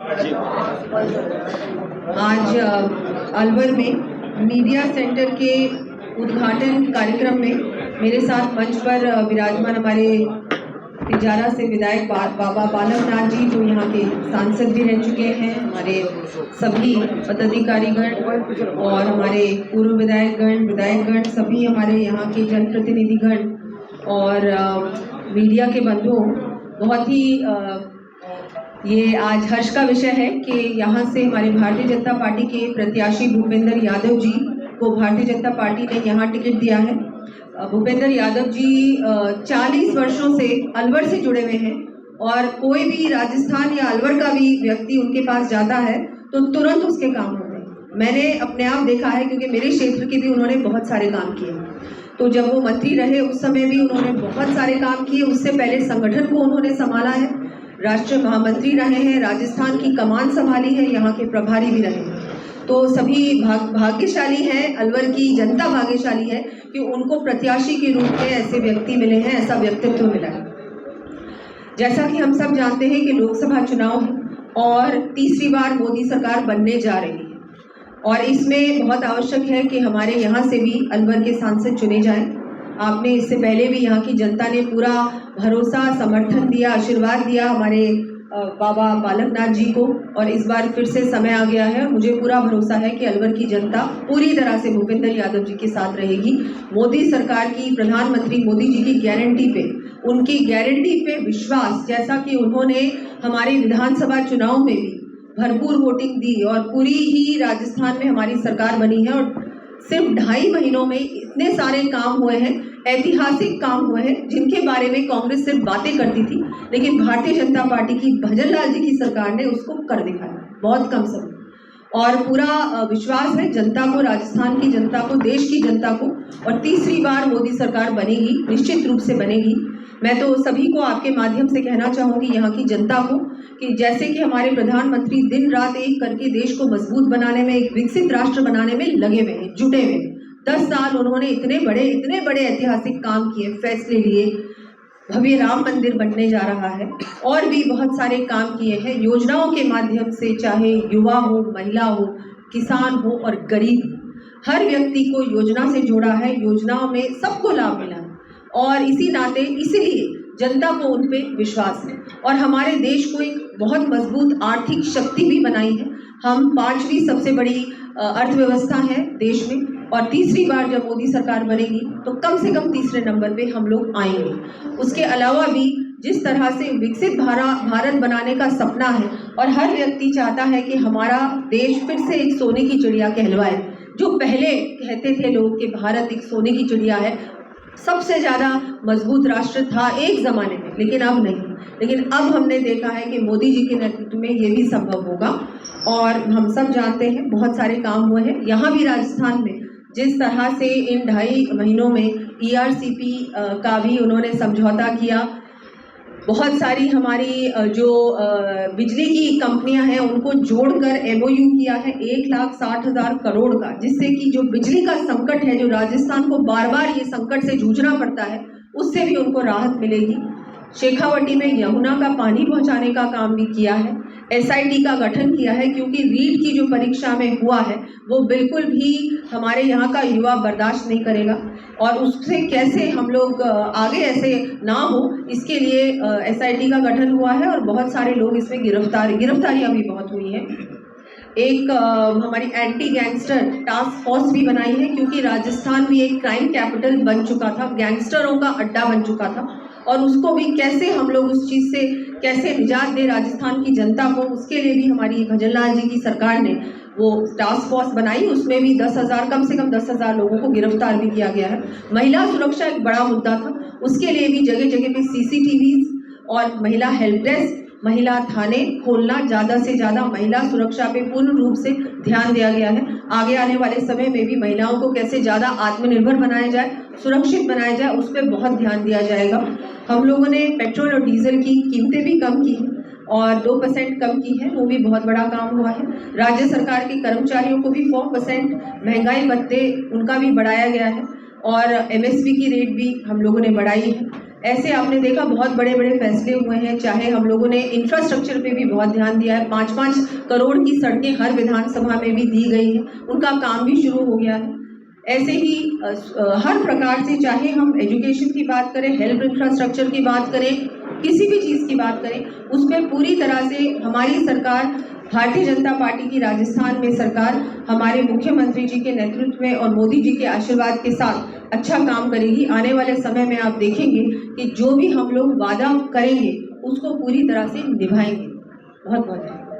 आज अलवर में media centre के उद्घाटन कार्यक्रम में मेरे साथ मंच पर विराजमान हमारे तिजारा से विधायक बाबा बालक नाथ जी, जो यहाँ के सांसद भी रह चुके हैं, हमारे सभी पदाधिकारीगण और हमारे पूर्व विधायकगण, सभी हमारे यहाँ के जनप्रतिनिधिगण और मीडिया के बंधुओं, बहुत ही ये आज हर्ष का विषय है कि यहाँ से हमारे भारतीय जनता पार्टी के प्रत्याशी भूपेंद्र यादव जी को भारतीय जनता पार्टी ने यहाँ टिकट दिया है। भूपेंद्र यादव जी 40 वर्षों से अलवर से जुड़े हुए हैं और कोई भी राजस्थान या अलवर का भी व्यक्ति उनके पास जाता है तो तुरंत उसके काम होते हैं। मैंने अपने आप देखा है, क्योंकि मेरे क्षेत्र के भी उन्होंने बहुत सारे काम किए। तो जब वो मंत्री रहे उस समय भी उन्होंने बहुत सारे काम किए। उससे पहले संगठन को उन्होंने संभाला है, राष्ट्रीय महामंत्री रहे हैं, राजस्थान की कमान संभाली है, यहाँ के प्रभारी भी रहे हैं। तो सभी भाग्यशाली हैं, अलवर की जनता भाग्यशाली है कि उनको प्रत्याशी के रूप में ऐसे व्यक्ति मिले हैं, ऐसा व्यक्तित्व मिला है। जैसा कि हम सब जानते हैं कि लोकसभा चुनाव है और तीसरी बार मोदी सरकार बनने जा रही है और इसमें बहुत आवश्यक है कि हमारे यहाँ से भी अलवर के सांसद चुने जाएं। आपने इससे पहले भी यहाँ की जनता ने पूरा भरोसा, समर्थन दिया, आशीर्वाद दिया हमारे बाबा बालक नाथ जी को, और इस बार फिर से समय आ गया है। मुझे पूरा भरोसा है कि अलवर की जनता पूरी तरह से भूपेंद्र यादव जी के साथ रहेगी। मोदी सरकार की, प्रधानमंत्री मोदी जी की गारंटी पे, उनकी गारंटी पे विश्वास, जैसा कि उन्होंने हमारे विधानसभा चुनाव में भी भरपूर वोटिंग दी और पूरी ही राजस्थान में हमारी सरकार बनी है और सिर्फ 2.5 महीनों में इतने सारे काम हुए हैं, ऐतिहासिक काम हुए हैं, जिनके बारे में कांग्रेस सिर्फ बातें करती थी, लेकिन भारतीय जनता पार्टी की भजनलाल जी की सरकार ने उसको कर दिखाया बहुत कम समय। और पूरा विश्वास है जनता को, राजस्थान की जनता को, देश की जनता को, और तीसरी बार मोदी सरकार बनेगी, निश्चित रूप से बनेगी। मैं तो सभी को आपके माध्यम से कहना चाहूँगी, यहाँ की जनता को, कि जैसे कि हमारे प्रधानमंत्री दिन रात एक करके देश को मजबूत बनाने में, एक विकसित राष्ट्र बनाने में लगे हुए हैं, जुटे हुए हैं। 10 साल उन्होंने इतने बड़े ऐतिहासिक काम किए, फैसले लिए, भव्य राम मंदिर बनने जा रहा है और भी बहुत सारे काम किए हैं योजनाओं के माध्यम से, चाहे युवा हो, महिला हो, किसान हो और गरीब, हर व्यक्ति को योजना से जोड़ा है, योजनाओं में सबको लाभ मिला है और इसी नाते, इसीलिए जनता को उन पे विश्वास है और हमारे देश को एक बहुत मजबूत आर्थिक शक्ति भी बनाई है। हम 5वीं सबसे बड़ी अर्थव्यवस्था है देश में और तीसरी बार जब मोदी सरकार बनेगी तो कम से कम तीसरे नंबर पे हम लोग आएंगे। उसके अलावा भी जिस तरह से विकसित भारत बनाने का सपना है और हर व्यक्ति चाहता है कि हमारा देश फिर से एक सोने की चिड़िया कहलवाए। जो पहले कहते थे लोग कि भारत एक सोने की चिड़िया है, सबसे ज़्यादा मजबूत राष्ट्र था एक ज़माने में, लेकिन अब नहीं। लेकिन अब हमने देखा है कि मोदी जी के नेतृत्व में ये भी संभव होगा और हम सब जानते हैं बहुत सारे काम हुए हैं। यहाँ भी राजस्थान में जिस तरह से इन 2.5 महीनों में ERCP का भी उन्होंने समझौता किया, बहुत सारी हमारी जो बिजली की कंपनियां हैं उनको जोड़कर MOU किया है 1,60,000 करोड़ का, जिससे कि जो बिजली का संकट है, जो राजस्थान को बार बार ये संकट से जूझना पड़ता है, उससे भी उनको राहत मिलेगी। शेखावटी में यमुना का पानी पहुंचाने का काम भी किया है, SIT का गठन किया है, क्योंकि रीट की जो परीक्षा में हुआ है वो बिल्कुल भी हमारे यहाँ का युवा बर्दाश्त नहीं करेगा और उससे कैसे हम लोग आगे ऐसे ना हो, इसके लिए SIT का गठन हुआ है और बहुत सारे लोग इसमें गिरफ्तारियां भी बहुत हुई हैं। एक हमारी एंटी गैंगस्टर टास्क फोर्स भी बनाई है, क्योंकि राजस्थान भी एक क्राइम कैपिटल बन चुका था, गैंगस्टरों का अड्डा बन चुका था और उसको भी कैसे हम लोग उस चीज़ से कैसे निजात दे राजस्थान की जनता को, उसके लिए भी हमारी भजनलाल जी की सरकार ने वो टास्क फोर्स बनाई। उसमें भी 10,000, कम से कम 10,000 लोगों को गिरफ्तार भी किया गया है। महिला सुरक्षा एक बड़ा मुद्दा था, उसके लिए भी जगह जगह पे CCTVs और महिला हेल्प डेस्क, महिला थाने खोलना, ज़्यादा से ज़्यादा महिला सुरक्षा पे पूर्ण रूप से ध्यान दिया गया है। आगे आने वाले समय में भी महिलाओं को कैसे ज़्यादा आत्मनिर्भर बनाया जाए, सुरक्षित बनाया जाए, उस पर बहुत ध्यान दिया जाएगा। हम लोगों ने पेट्रोल और डीजल की कीमतें भी कम की हैं और 2% कम की है, वो भी बहुत बड़ा काम हुआ है। राज्य सरकार के कर्मचारियों को भी 4% महंगाई भत्ते उनका भी बढ़ाया गया है और MSP की रेट भी हम लोगों ने बढ़ाई है। ऐसे आपने देखा बहुत बड़े बड़े फैसले हुए हैं, चाहे हम लोगों ने इंफ्रास्ट्रक्चर पे भी बहुत ध्यान दिया है। 5-5 करोड़ की सड़कें हर विधानसभा में भी दी गई हैं, उनका काम भी शुरू हो गया है। ऐसे ही हर प्रकार से, चाहे हम एजुकेशन की बात करें, हेल्थ इंफ्रास्ट्रक्चर की बात करें, किसी भी चीज़ की बात करें, उस पर पूरी तरह से हमारी सरकार, भारतीय जनता पार्टी की राजस्थान में सरकार हमारे मुख्यमंत्री जी के नेतृत्व में और मोदी जी के आशीर्वाद के साथ अच्छा काम करेगी। आने वाले समय में आप देखेंगे कि जो भी हम लोग वादा करेंगे उसको पूरी तरह से निभाएंगे। बहुत बहुत धन्यवाद।